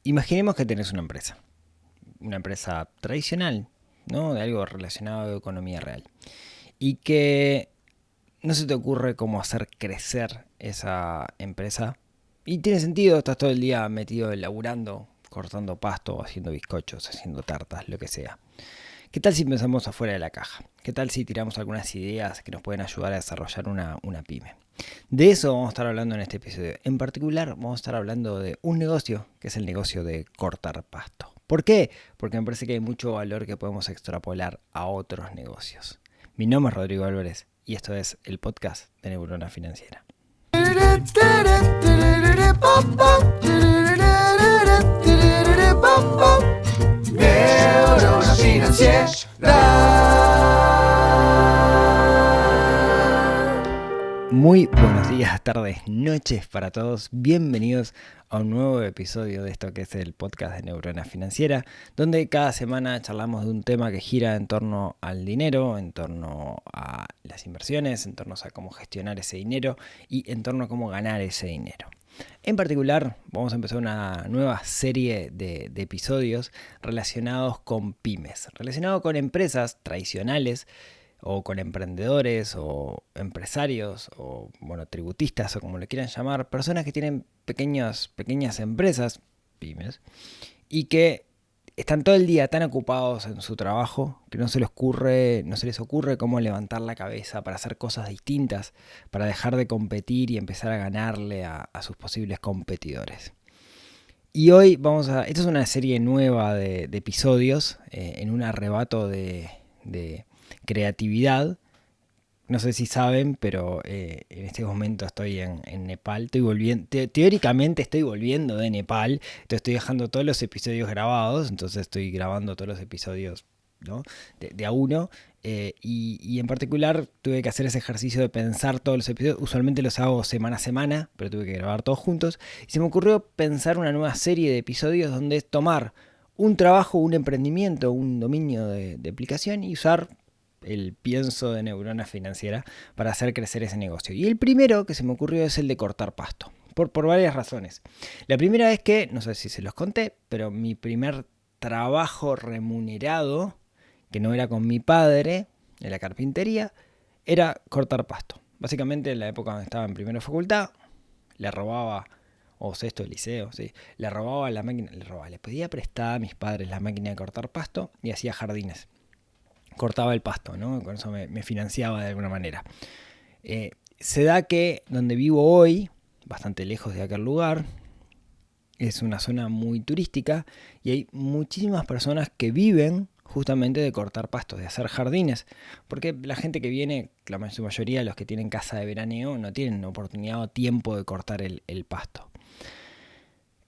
Imaginemos que tenés una empresa tradicional, ¿no? De algo relacionado a economía real. Y que no se te ocurre cómo hacer crecer esa empresa. Y tiene sentido, estás todo el día metido laburando, cortando pasto, haciendo bizcochos, haciendo tartas, lo que sea. ¿Qué tal si pensamos afuera de la caja? ¿Qué tal si tiramos algunas ideas que nos pueden ayudar a desarrollar una pyme? De eso vamos a estar hablando en este episodio. En particular vamos a estar hablando de un negocio, que es el negocio de cortar pasto. ¿Por qué? Porque me parece que hay mucho valor que podemos extrapolar a otros negocios. Mi nombre es Rodrigo Álvarez y esto es el podcast de Neurona Financiera. Neurona Financiera. Muy buenos días, tardes, noches para todos. Bienvenidos a un nuevo episodio de esto que es el podcast de Neurona Financiera, donde cada semana charlamos de un tema que gira en torno al dinero, en torno a las inversiones, en torno a cómo gestionar ese dinero y en torno a cómo ganar ese dinero. En particular, vamos a empezar una nueva serie de episodios relacionados con pymes, relacionados con empresas tradicionales o con emprendedores o empresarios o tributistas o como le quieran llamar, personas que tienen pequeñas empresas, pymes, y que están todo el día tan ocupados en su trabajo que no se les ocurre cómo levantar la cabeza para hacer cosas distintas, para dejar de competir y empezar a ganarle a sus posibles competidores. Y hoy esta es una serie nueva de episodios en un arrebato de creatividad. No sé si saben, pero en este momento estoy en Nepal. Estoy volviendo, teóricamente estoy volviendo de Nepal. Entonces estoy dejando todos los episodios grabados. Entonces estoy grabando todos los episodios, ¿no? de a uno. Y en particular tuve que hacer ese ejercicio de pensar todos los episodios. Usualmente los hago semana a semana, pero tuve que grabar todos juntos. Y se me ocurrió pensar una nueva serie de episodios donde es tomar un trabajo, un emprendimiento, un dominio de aplicación y usar el pienso de Neurona Financiera para hacer crecer ese negocio. Y el primero que se me ocurrió es el de cortar pasto, por varias razones. La primera es que, no sé si se los conté, pero mi primer trabajo remunerado, que no era con mi padre, en la carpintería, era cortar pasto. Básicamente en la época donde estaba en primera facultad, le robaba, o sexto de liceo, ¿sí? Le pedía prestada a mis padres la máquina de cortar pasto y hacía jardines. Cortaba el pasto, ¿no? Con eso me financiaba de alguna manera. Se da que donde vivo hoy, bastante lejos de aquel lugar, es una zona muy turística y hay muchísimas personas que viven justamente de cortar pastos, de hacer jardines, porque la gente que viene, en su mayoría los que tienen casa de veraneo, no tienen oportunidad o tiempo de cortar el pasto.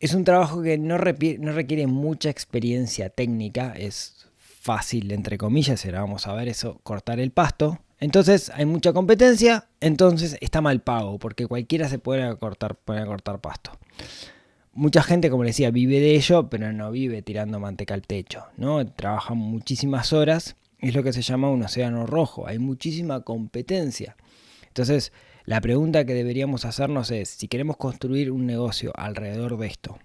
Es un trabajo que no requiere mucha experiencia técnica, es fácil, entre comillas, ahora vamos a ver eso, cortar el pasto. Entonces hay mucha competencia, entonces está mal pago, porque cualquiera se puede poner a cortar pasto. Mucha gente, como les decía, vive de ello, pero no vive tirando manteca al techo, ¿no? Trabajan muchísimas horas, es lo que se llama un océano rojo, hay muchísima competencia. Entonces, la pregunta que deberíamos hacernos es, si queremos construir un negocio alrededor de esto,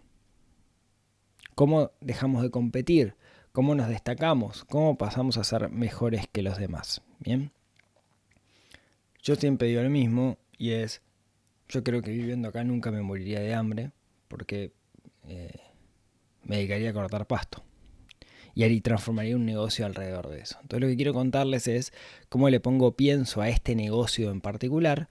¿cómo dejamos de competir? ¿Cómo nos destacamos? ¿Cómo pasamos a ser mejores que los demás? ¿Bien? Yo siempre digo lo mismo y es, yo creo que viviendo acá nunca me moriría de hambre porque me dedicaría a cortar pasto y transformaría un negocio alrededor de eso. Entonces lo que quiero contarles es cómo le pongo pienso a este negocio en particular,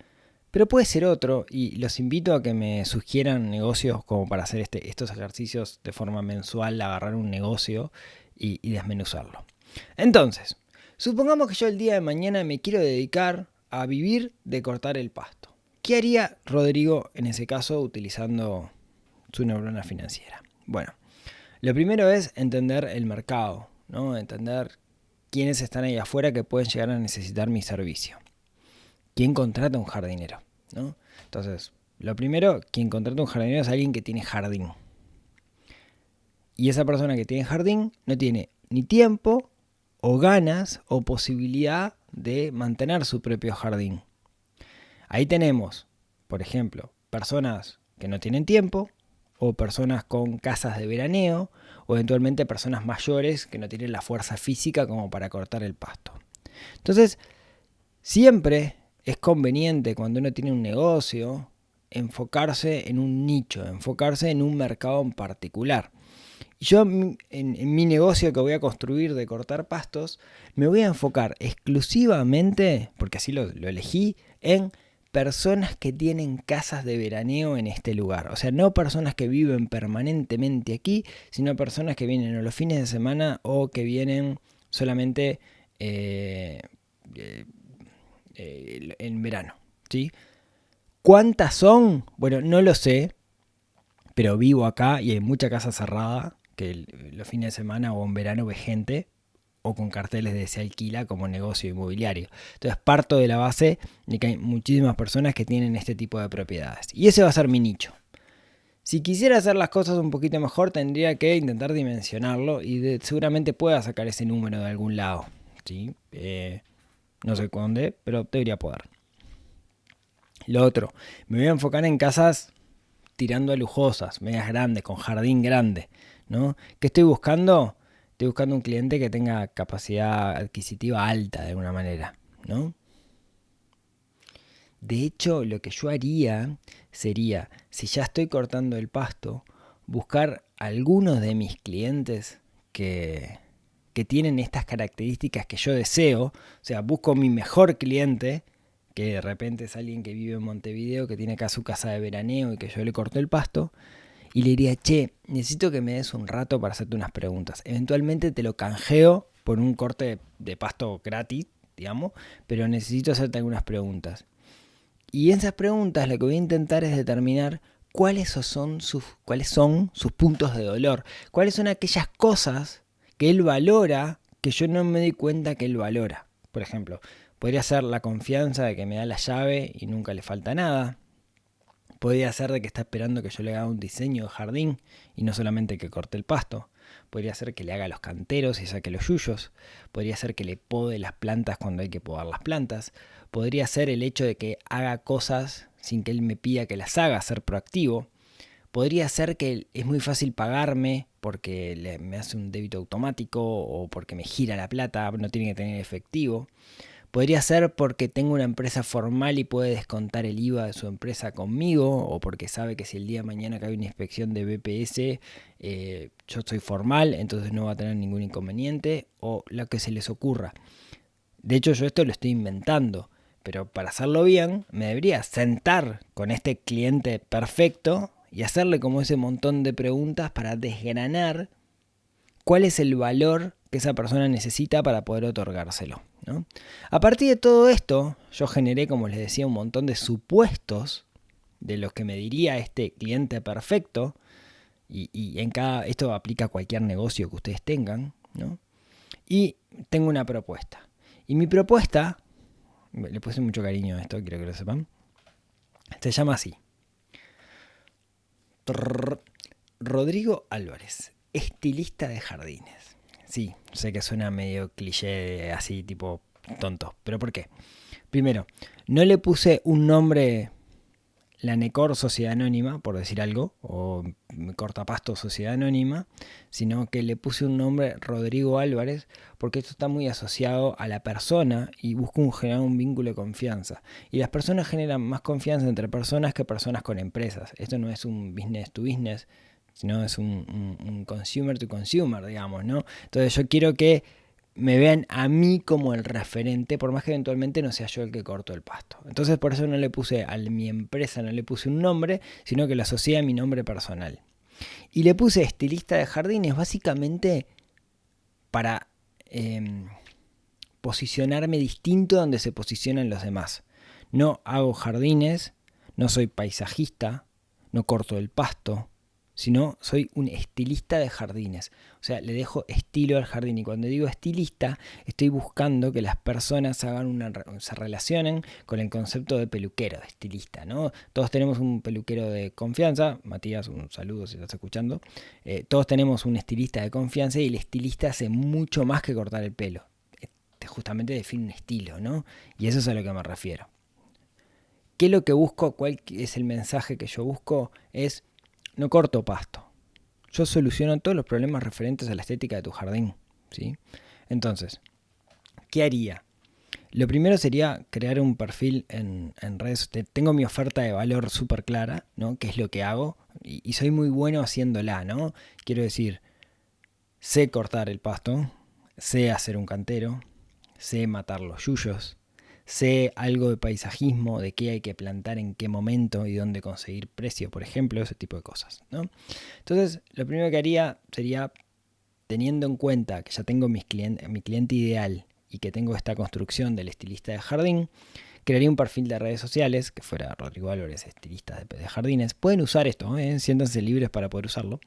pero puede ser otro y los invito a que me sugieran negocios como para hacer estos ejercicios de forma mensual, agarrar un negocio y desmenuzarlo. Entonces, supongamos que yo el día de mañana me quiero dedicar a vivir de cortar el pasto. ¿Qué haría Rodrigo en ese caso utilizando su neurona financiera? Bueno, lo primero es entender el mercado, ¿no? Entender quiénes están ahí afuera que pueden llegar a necesitar mi servicio. ¿Quién contrata un jardinero? ¿No? Entonces, lo primero, quien contrata un jardinero es alguien que tiene jardín. Y esa persona que tiene jardín no tiene ni tiempo o ganas o posibilidad de mantener su propio jardín. Ahí tenemos, por ejemplo, personas que no tienen tiempo o personas con casas de veraneo, o eventualmente personas mayores que no tienen la fuerza física como para cortar el pasto. Entonces, siempre es conveniente cuando uno tiene un negocio enfocarse en un nicho, enfocarse en un mercado en particular. Yo en mi negocio que voy a construir de cortar pastos, me voy a enfocar exclusivamente, porque así lo elegí, en personas que tienen casas de veraneo en este lugar. O sea, no personas que viven permanentemente aquí, sino personas que vienen o los fines de semana o que vienen solamente en verano, ¿sí? ¿Cuántas son? Bueno, no lo sé, pero vivo acá y hay mucha casa cerrada que los fines de semana o en verano ve gente o con carteles de se alquila como negocio inmobiliario. Entonces parto de la base de que hay muchísimas personas que tienen este tipo de propiedades. Y ese va a ser mi nicho. Si quisiera hacer las cosas un poquito mejor, tendría que intentar dimensionarlo y seguramente pueda sacar ese número de algún lado, ¿sí? No sé dónde, pero debería poder. Lo otro, me voy a enfocar en casas tirando a lujosas, medias grandes, con jardín grande, ¿no? ¿Qué estoy buscando? Estoy buscando un cliente que tenga capacidad adquisitiva alta de alguna manera, ¿no? De hecho, lo que yo haría sería, si ya estoy cortando el pasto, buscar algunos de mis clientes que tienen estas características que yo deseo. O sea, busco mi mejor cliente, que de repente es alguien que vive en Montevideo, que tiene acá su casa de veraneo y que yo le corto el pasto, y le diría, che, necesito que me des un rato para hacerte unas preguntas. Eventualmente te lo canjeo por un corte de pasto gratis, digamos, pero necesito hacerte algunas preguntas. Y en esas preguntas lo que voy a intentar es determinar cuáles son sus puntos de dolor, cuáles son aquellas cosas que él valora que yo no me doy cuenta que él valora. Por ejemplo, podría ser la confianza de que me da la llave y nunca le falta nada. Podría ser de que está esperando que yo le haga un diseño de jardín y no solamente que corte el pasto. Podría ser que le haga los canteros y saque los yuyos. Podría ser que le pode las plantas cuando hay que podar las plantas. Podría ser el hecho de que haga cosas sin que él me pida que las haga, ser proactivo. Podría ser que es muy fácil pagarme porque me hace un débito automático o porque me gira la plata, no tiene que tener efectivo. Podría ser porque tengo una empresa formal y puede descontar el IVA de su empresa conmigo, o porque sabe que si el día de mañana cae una inspección de BPS, yo soy formal, entonces no va a tener ningún inconveniente, o lo que se les ocurra. De hecho, yo esto lo estoy inventando, pero para hacerlo bien, me debería sentar con este cliente perfecto y hacerle como ese montón de preguntas para desgranar cuál es el valor que esa persona necesita para poder otorgárselo, ¿no? A partir de todo esto, yo generé, como les decía, un montón de supuestos de los que me diría este cliente perfecto, y esto aplica a cualquier negocio que ustedes tengan, ¿no? Y tengo una propuesta. Y mi propuesta, le puse mucho cariño a esto, quiero que lo sepan, se llama así. Rodrigo Álvarez, estilista de jardines. Sí, sé que suena medio cliché, así tipo tonto, pero ¿por qué? Primero, no le puse un nombre, la Necor Sociedad Anónima, por decir algo, o Cortapasto Sociedad Anónima, sino que le puse un nombre Rodrigo Álvarez, porque esto está muy asociado a la persona y busco generar un vínculo de confianza. Y las personas generan más confianza entre personas que personas con empresas. Esto no es un business to business, sino es un consumer to consumer, digamos, ¿no? Entonces yo quiero que me vean a mí como el referente, por más que eventualmente no sea yo el que corto el pasto. Entonces por eso no le puse a mi empresa, no le puse un nombre, sino que lo asocié a mi nombre personal. Y le puse estilista de jardines básicamente para posicionarme distinto donde se posicionan los demás. No hago jardines, no soy paisajista, no corto el pasto, sino soy un estilista de jardines. O sea, le dejo estilo al jardín. Y cuando digo estilista, estoy buscando que las personas se relacionen con el concepto de peluquero, de estilista, ¿no? Todos tenemos un peluquero de confianza. Matías, un saludo si estás escuchando. Todos tenemos un estilista de confianza y el estilista hace mucho más que cortar el pelo. Justamente define un estilo, ¿no? Y eso es a lo que me refiero. ¿Qué es lo que busco? ¿Cuál es el mensaje que yo busco? Es no corto pasto. Yo soluciono todos los problemas referentes a la estética de tu jardín, ¿sí? Entonces, ¿qué haría? Lo primero sería crear un perfil en redes. Tengo mi oferta de valor súper clara, ¿no? ¿Qué es lo que hago? Y soy muy bueno haciéndola, ¿no? Quiero decir, sé cortar el pasto, sé hacer un cantero, sé matar los yuyos, sé algo de paisajismo, de qué hay que plantar en qué momento y dónde conseguir precio, por ejemplo, ese tipo de cosas, ¿no? Entonces, lo primero que haría sería, teniendo en cuenta que ya tengo mi cliente ideal y que tengo esta construcción del estilista de jardín, crearía un perfil de redes sociales que fuera Rodrigo Álvarez, estilista de jardines. Pueden usar esto, siéntanse libres para poder usarlo.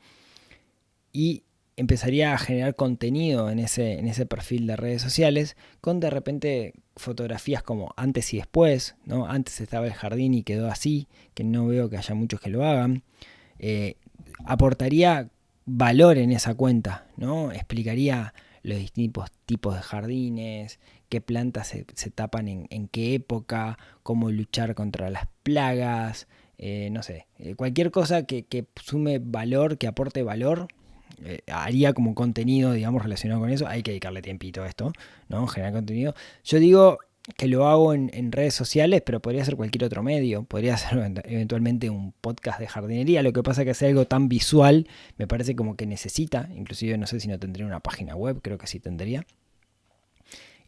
Y empezaría a generar contenido en ese perfil de redes sociales con de repente fotografías como antes y después, ¿no? Antes estaba el jardín y quedó así, que no veo que haya muchos que lo hagan. Aportaría valor en esa cuenta, ¿no? Explicaría los distintos tipos de jardines, qué plantas se tapan en qué época, cómo luchar contra las plagas, no sé, cualquier cosa que sume valor, que aporte valor, haría como contenido, digamos, relacionado con eso. Hay que dedicarle tiempito a esto, ¿no? Generar contenido. Yo digo que lo hago en redes sociales, pero podría ser cualquier otro medio. Podría ser eventualmente un podcast de jardinería. Lo que pasa es que hacer algo tan visual me parece como que necesita. Inclusive no sé si no tendría una página web, creo que sí tendría.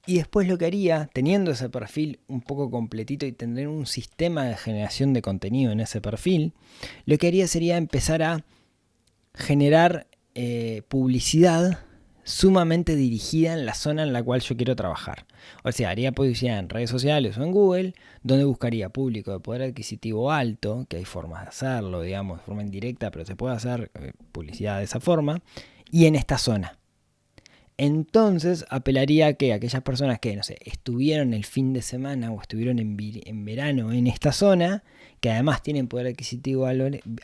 Y después lo que haría, teniendo ese perfil un poco completito y tener un sistema de generación de contenido en ese perfil, lo que haría sería empezar a generar publicidad sumamente dirigida en la zona en la cual yo quiero trabajar. O sea, haría publicidad en redes sociales o en Google, donde buscaría público de poder adquisitivo alto, que hay formas de hacerlo, digamos, de forma indirecta, pero se puede hacer publicidad de esa forma, y en esta zona. Entonces apelaría a que aquellas personas que, no sé, estuvieron el fin de semana o estuvieron en verano en esta zona, que además tienen poder adquisitivo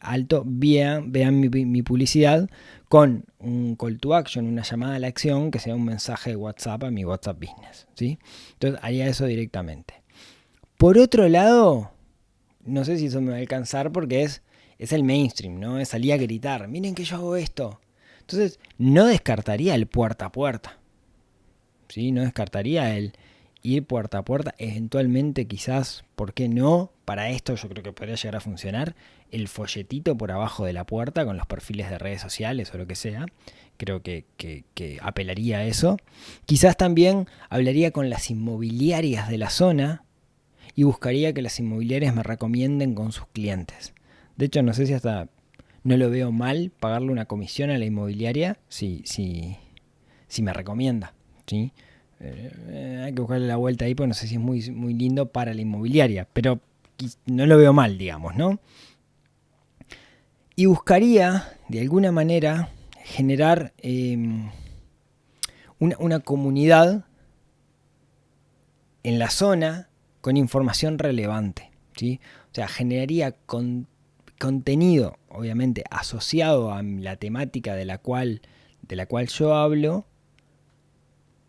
alto, vean mi publicidad con un call to action, una llamada a la acción, que sea un mensaje de WhatsApp a mi WhatsApp Business, ¿sí? Entonces haría eso directamente. Por otro lado, no sé si eso me va a alcanzar porque es el mainstream, ¿no? Es salir a gritar, miren que yo hago esto. Entonces, no descartaría el puerta a puerta, ¿sí? No descartaría el ir puerta a puerta. Eventualmente, quizás, ¿por qué no? Para esto yo creo que podría llegar a funcionar el folletito por abajo de la puerta con los perfiles de redes sociales o lo que sea. Creo que apelaría a eso. Quizás también hablaría con las inmobiliarias de la zona y buscaría que las inmobiliarias me recomienden con sus clientes. De hecho, no sé si hasta no lo veo mal pagarle una comisión a la inmobiliaria si me recomienda, ¿sí? Hay que buscarle la vuelta ahí porque no sé si es muy lindo para la inmobiliaria, pero no lo veo mal, digamos, ¿no? Y buscaría, de alguna manera, generar una comunidad en la zona con información relevante, ¿sí? O sea, generaría contenido, obviamente, asociado a la temática de la cual yo hablo,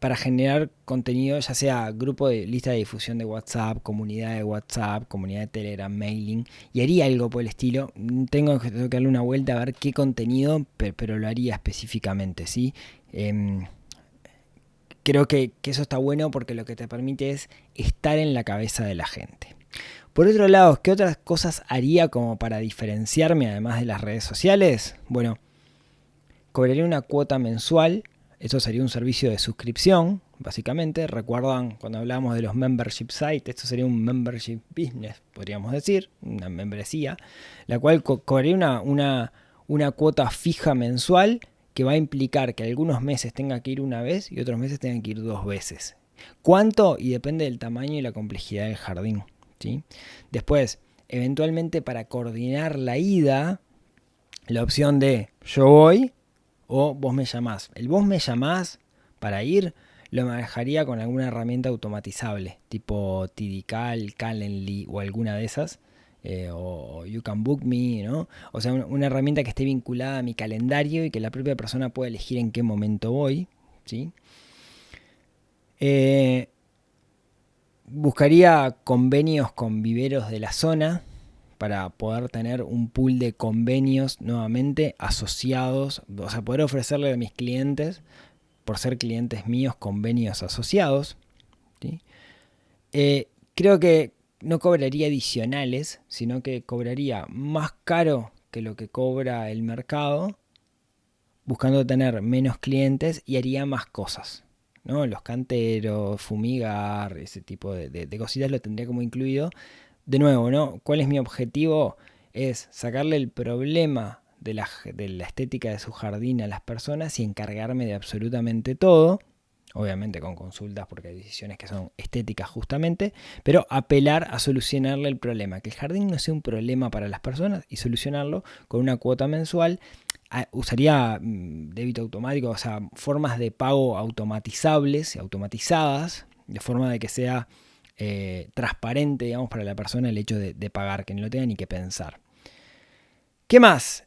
para generar contenido, ya sea grupo de lista de difusión de WhatsApp, comunidad de Telegram, mailing, y haría algo por el estilo. Tengo que darle una vuelta a ver qué contenido, pero lo haría específicamente, ¿sí? Creo que eso está bueno porque lo que te permite es estar en la cabeza de la gente. Por otro lado, ¿qué otras cosas haría como para diferenciarme además de las redes sociales? Bueno, cobraría una cuota mensual. Eso sería un servicio de suscripción, básicamente. Recuerdan cuando hablábamos de los membership sites, esto sería un membership business, podríamos decir, una membresía, la cual cobraría una cuota fija mensual que va a implicar que algunos meses tenga que ir una vez y otros meses tenga que ir 2 veces. ¿Cuánto? Y depende del tamaño y la complejidad del jardín, ¿sí? Después, eventualmente para coordinar la ida, la opción de yo voy o vos me llamás. El vos me llamás para ir lo manejaría con alguna herramienta automatizable, tipo Tidical, Calendly o alguna de esas. O You Can Book Me, ¿no? O sea, una herramienta que esté vinculada a mi calendario y que la propia persona pueda elegir en qué momento voy, ¿sí? Buscaría convenios con viveros de la zona para poder tener un pool de convenios nuevamente asociados, o sea, poder ofrecerle a mis clientes, por ser clientes míos, convenios asociados, ¿sí? Creo que no cobraría adicionales, sino que cobraría más caro que lo que cobra el mercado, buscando tener menos clientes, y haría más cosas, ¿no? Los canteros, fumigar, ese tipo de cositas lo tendría como incluido. De nuevo, ¿no? ¿Cuál es mi objetivo? Es sacarle el problema de la estética de su jardín a las personas y encargarme de absolutamente todo. Obviamente con consultas porque hay decisiones que son estéticas justamente, pero apelar a solucionarle el problema, que el jardín no sea un problema para las personas y solucionarlo con una cuota mensual. Usaría débito automático, o sea, formas de pago automatizables, automatizadas, de forma de que sea transparente, digamos, para la persona el hecho de pagar, que no lo tenga ni que pensar. ¿Qué más?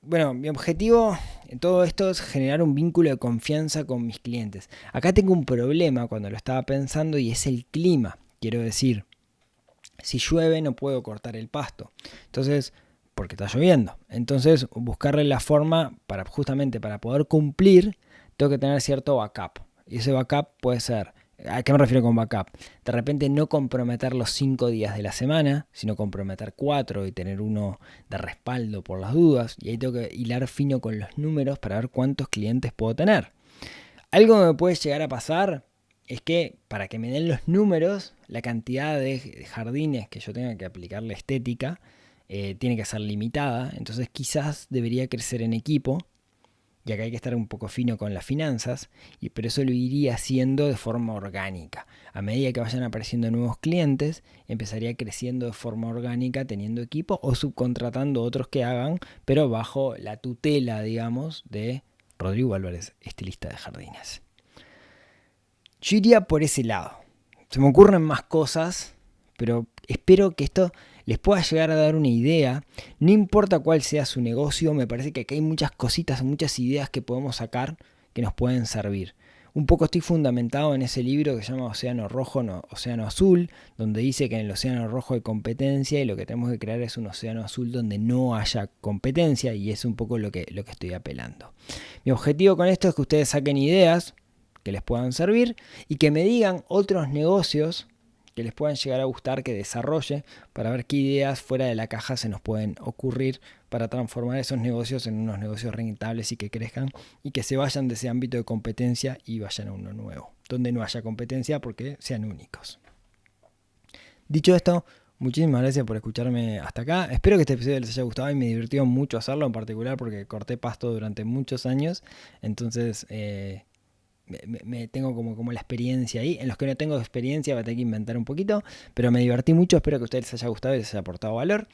Bueno, mi objetivo en todo esto es generar un vínculo de confianza con mis clientes. Acá tengo un problema cuando lo estaba pensando y es el clima. Quiero decir, si llueve no puedo cortar el pasto. Entonces, porque está lloviendo. Entonces, buscarle la forma para justamente para poder cumplir, tengo que tener cierto backup. Y ese backup puede ser, ¿a qué me refiero con backup? De repente no comprometer los 5 días de la semana, sino comprometer 4 y tener uno de respaldo por las dudas. Y ahí tengo que hilar fino con los números para ver cuántos clientes puedo tener. Algo que me puede llegar a pasar es que para que me den los números, la cantidad de jardines que yo tenga que aplicarle estética tiene que ser limitada. Entonces quizás debería crecer en equipo. Y acá hay que estar un poco fino con las finanzas, pero eso lo iría haciendo de forma orgánica. A medida que vayan apareciendo nuevos clientes, empezaría creciendo de forma orgánica teniendo equipo o subcontratando otros que hagan, pero bajo la tutela, digamos, de Rodrigo Álvarez, estilista de jardines. Yo iría por ese lado. Se me ocurren más cosas, pero espero que esto les pueda llegar a dar una idea. No importa cuál sea su negocio, me parece que aquí hay muchas cositas, muchas ideas que podemos sacar que nos pueden servir. Un poco estoy fundamentado en ese libro que se llama Océano Rojo, no, Océano Azul, donde dice que en el Océano Rojo hay competencia y lo que tenemos que crear es un Océano Azul donde no haya competencia, y es un poco lo que estoy apelando. Mi objetivo con esto es que ustedes saquen ideas que les puedan servir y que me digan otros negocios que les puedan llegar a gustar, que desarrolle, para ver qué ideas fuera de la caja se nos pueden ocurrir para transformar esos negocios en unos negocios rentables y que crezcan y que se vayan de ese ámbito de competencia y vayan a uno nuevo, donde no haya competencia porque sean únicos. Dicho esto, muchísimas gracias por escucharme hasta acá. Espero que este episodio les haya gustado y me divirtió mucho hacerlo, en particular porque corté pasto durante muchos años. Entonces me tengo como la experiencia ahí. En los que no tengo experiencia voy a tener que inventar un poquito, pero me divertí mucho. Espero que a ustedes les haya gustado y les haya aportado valor.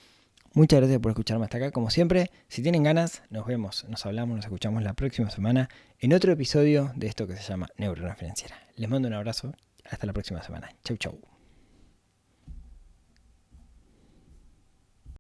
Muchas gracias por escucharme hasta acá, como siempre. Si tienen ganas, nos vemos, nos hablamos, nos escuchamos la próxima semana en otro episodio de esto que se llama Neurona Financiera. Les mando un abrazo, hasta la próxima semana. Chau, chau.